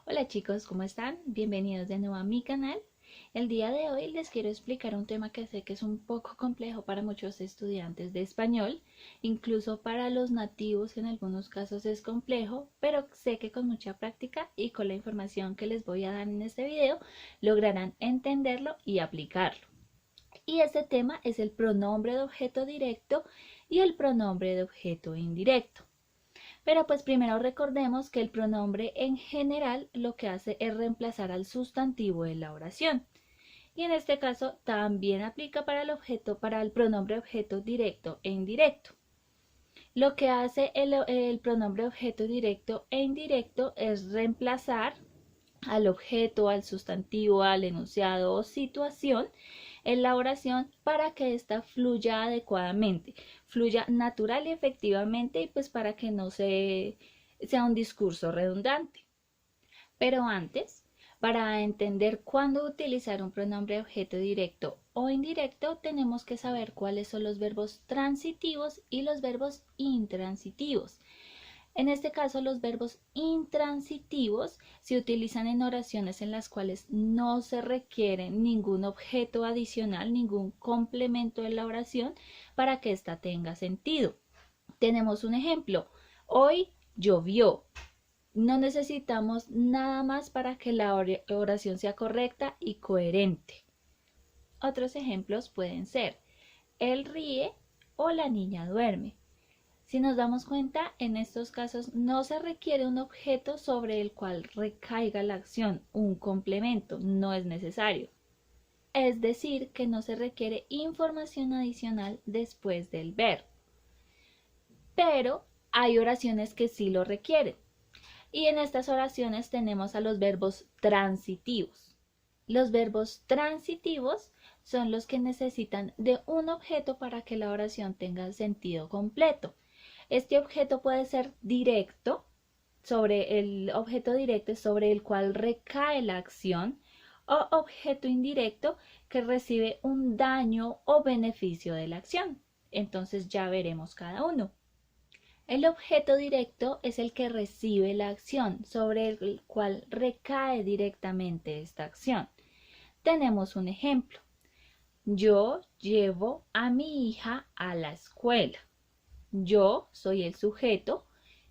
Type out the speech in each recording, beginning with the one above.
Hola chicos, ¿cómo están? Bienvenidos de nuevo a mi canal. El día de hoy les quiero explicar un tema que sé que es un poco complejo para muchos estudiantes de español, incluso para los nativos que en algunos casos es complejo, pero sé que con mucha práctica y con la información que les voy a dar en este video lograrán entenderlo y aplicarlo. Y este tema es el pronombre de objeto directo y el pronombre de objeto indirecto. Pero pues primero recordemos que el pronombre en general lo que hace es reemplazar al sustantivo de la oración. Y en este caso también aplica para el pronombre objeto directo e indirecto. Lo que hace el pronombre objeto directo e indirecto es reemplazar al objeto, al sustantivo, al enunciado o situación en la oración para que ésta fluya adecuadamente, fluya natural y efectivamente y pues para que no sea un discurso redundante. Pero antes, para entender cuándo utilizar un pronombre objeto directo o indirecto, tenemos que saber cuáles son los verbos transitivos y los verbos intransitivos. En este caso, los verbos intransitivos se utilizan en oraciones en las cuales no se requiere ningún objeto adicional, ningún complemento de la oración para que ésta tenga sentido. Tenemos un ejemplo. Hoy llovió. No necesitamos nada más para que la oración sea correcta y coherente. Otros ejemplos pueden ser: él ríe o la niña duerme. Si nos damos cuenta, en estos casos no se requiere un objeto sobre el cual recaiga la acción, un complemento, no es necesario. Es decir, que no se requiere información adicional después del verbo. Pero hay oraciones que sí lo requieren. Y en estas oraciones tenemos a los verbos transitivos. Los verbos transitivos son los que necesitan de un objeto para que la oración tenga sentido completo. Este objeto puede ser directo, sobre el objeto directo sobre el cual recae la acción, o objeto indirecto que recibe un daño o beneficio de la acción. Entonces ya veremos cada uno. El objeto directo es el que recibe la acción, sobre el cual recae directamente esta acción. Tenemos un ejemplo. Yo llevo a mi hija a la escuela. Yo soy el sujeto,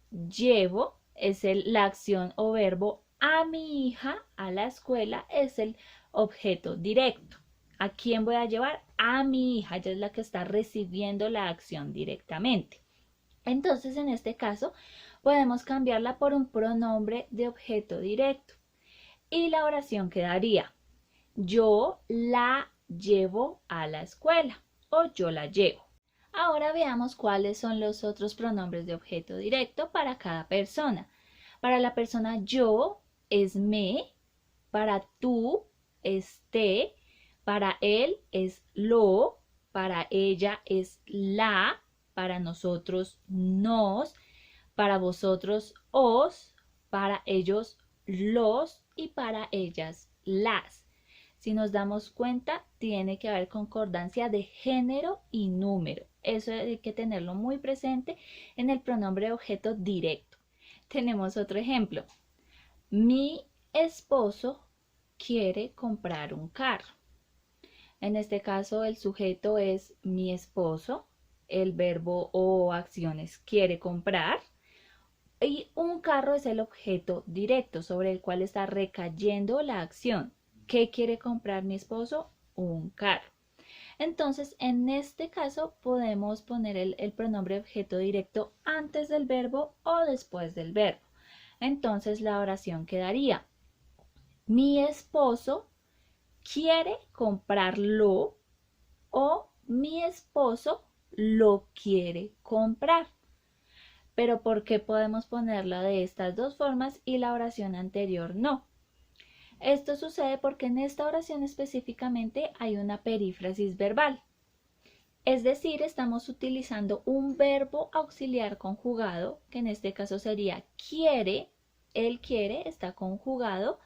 llevo es la acción o verbo, a mi hija a la escuela es el objeto directo. ¿A quién voy a llevar? A mi hija, ella es la que está recibiendo la acción directamente. Entonces, en este caso, podemos cambiarla por un pronombre de objeto directo. Y la oración quedaría: yo la llevo a la escuela o yo la llevo. Ahora veamos cuáles son los otros pronombres de objeto directo para cada persona. Para la persona yo es me, para tú es te, para él es lo, para ella es la, para nosotros nos, para vosotros os, para ellos los y para ellas las. Si nos damos cuenta, tiene que haber concordancia de género y número. Eso hay que tenerlo muy presente en el pronombre de objeto directo. Tenemos otro ejemplo. Mi esposo quiere comprar un carro. En este caso, el sujeto es mi esposo, el verbo o acción es quiere comprar, y un carro es el objeto directo sobre el cual está recayendo la acción. ¿Qué quiere comprar mi esposo? Un carro. Entonces, en este caso podemos poner el pronombre objeto directo antes del verbo o después del verbo. Entonces la oración quedaría: mi esposo quiere comprarlo o mi esposo lo quiere comprar. Pero ¿por qué podemos ponerla de estas dos formas y la oración anterior no? Esto sucede porque en esta oración específicamente hay una perífrasis verbal. Es decir, estamos utilizando un verbo auxiliar conjugado, que en este caso sería quiere, él quiere, está conjugado,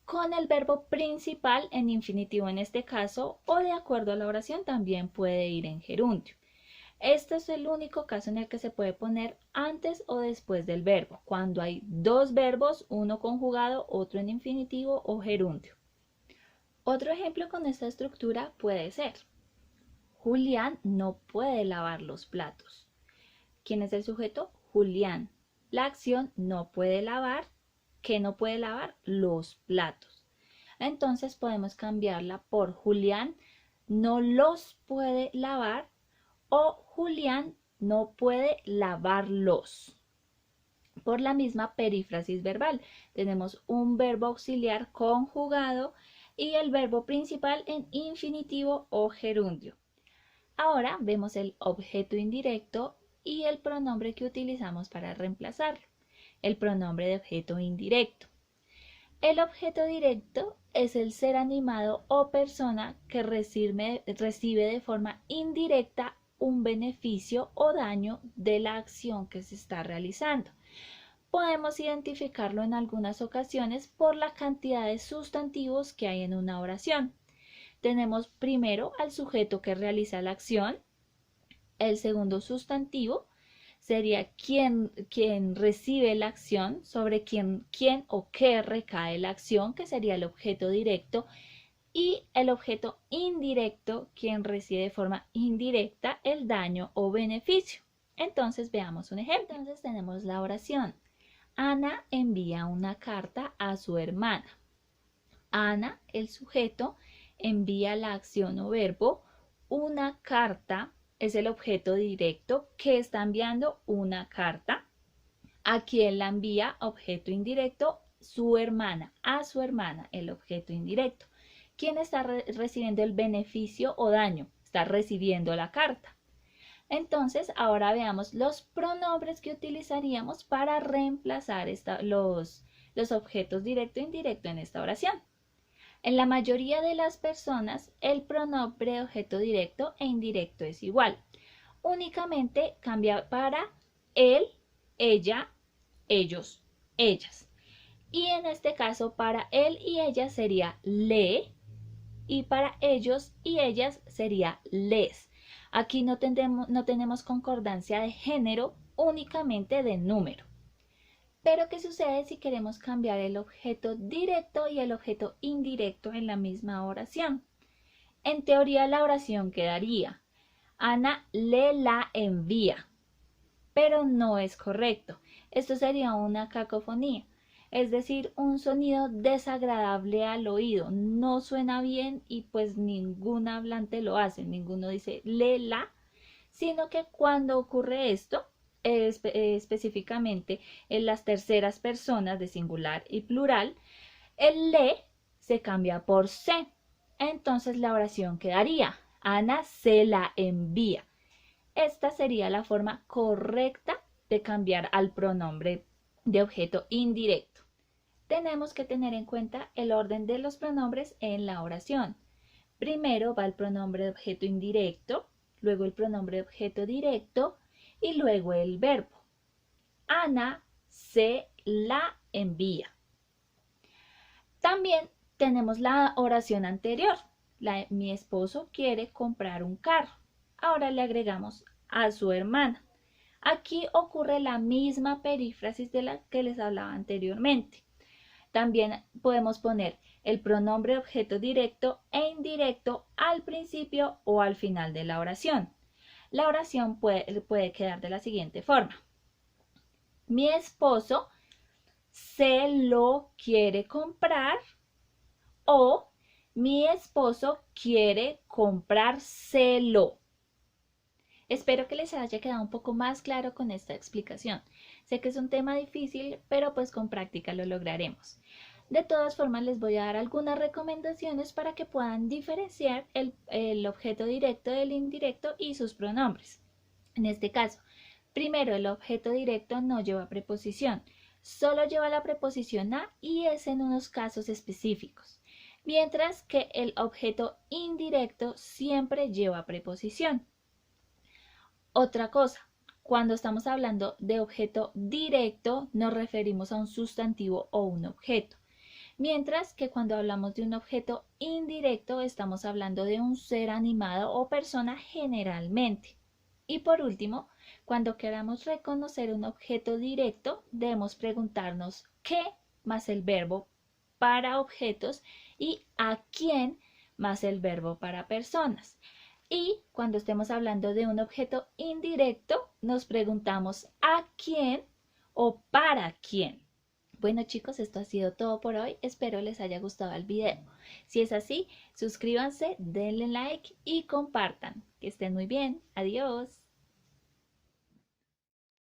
con el verbo principal en infinitivo en este caso, o de acuerdo a la oración también puede ir en gerundio. Este es el único caso en el que se puede poner antes o después del verbo, cuando hay dos verbos, uno conjugado, otro en infinitivo o gerundio. Otro ejemplo con esta estructura puede ser: Julián no puede lavar los platos. ¿Quién es el sujeto? Julián. La acción no puede lavar. ¿Qué no puede lavar? Los platos. Entonces podemos cambiarla por Julián no los puede lavar o Julián no puede lavarlos. Por la misma perífrasis verbal, tenemos un verbo auxiliar conjugado y el verbo principal en infinitivo o gerundio. Ahora vemos el objeto indirecto y el pronombre que utilizamos para reemplazarlo, el pronombre de objeto indirecto. El objeto directo es el ser animado o persona que recibe de forma indirecta un beneficio o daño de la acción que se está realizando. Podemos identificarlo en algunas ocasiones por la cantidad de sustantivos que hay en una oración. Tenemos primero al sujeto que realiza la acción. El segundo sustantivo sería quien recibe la acción, sobre quién o qué recae la acción, que sería el objeto directo, y el objeto indirecto, quien recibe de forma indirecta el daño o beneficio. Entonces veamos un ejemplo. Entonces tenemos la oración: Ana envía una carta a su hermana. Ana, el sujeto, envía la acción o verbo. Una carta es el objeto directo que está enviando una carta. ¿A quién la envía? Objeto indirecto, su hermana. A su hermana, el objeto indirecto. ¿Quién está recibiendo el beneficio o daño? Está recibiendo la carta. Entonces, ahora veamos los pronombres que utilizaríamos para reemplazar los objetos directo e indirecto en esta oración. En la mayoría de las personas, el pronombre de objeto directo e indirecto es igual. Únicamente cambia para él, ella, ellos, ellas. Y en este caso, para él y ella sería le, y para ellos y ellas sería les. Aquí no tenemos concordancia de género, únicamente de número. Pero ¿qué sucede si queremos cambiar el objeto directo y el objeto indirecto en la misma oración? En teoría la oración quedaría: Ana le la envía, pero no es correcto. Esto sería una cacofonía, es decir, un sonido desagradable al oído. No suena bien y pues ningún hablante lo hace, ninguno dice le la, sino que cuando ocurre esto, específicamente en las terceras personas de singular y plural, el le se cambia por se. Entonces la oración quedaría: Ana se la envía. Esta sería la forma correcta de cambiar al pronombre de objeto indirecto. Tenemos que tener en cuenta el orden de los pronombres en la oración. Primero va el pronombre de objeto indirecto, luego el pronombre de objeto directo y luego el verbo. Ana se la envía. También tenemos la oración anterior. Mi esposo quiere comprar un carro. Ahora le agregamos a su hermana. Aquí ocurre la misma perífrasis de la que les hablaba anteriormente. También podemos poner el pronombre de objeto directo e indirecto al principio o al final de la oración. La oración puede quedar de la siguiente forma: mi esposo se lo quiere comprar, o mi esposo quiere comprárselo. Espero que les haya quedado un poco más claro con esta explicación. Sé que es un tema difícil, pero pues con práctica lo lograremos. De todas formas, les voy a dar algunas recomendaciones para que puedan diferenciar el objeto directo del indirecto y sus pronombres. En este caso, primero, el objeto directo no lleva preposición, solo lleva la preposición a y es en unos casos específicos, mientras que el objeto indirecto siempre lleva preposición. Otra cosa, cuando estamos hablando de objeto directo nos referimos a un sustantivo o un objeto, mientras que cuando hablamos de un objeto indirecto estamos hablando de un ser animado o persona generalmente. Y por último, cuando queramos reconocer un objeto directo, debemos preguntarnos qué más el verbo para objetos y a quién más el verbo para personas. Y cuando estemos hablando de un objeto indirecto, nos preguntamos a quién o para quién. Bueno chicos, esto ha sido todo por hoy. Espero les haya gustado el video. Si es así, suscríbanse, denle like y compartan. Que estén muy bien. Adiós.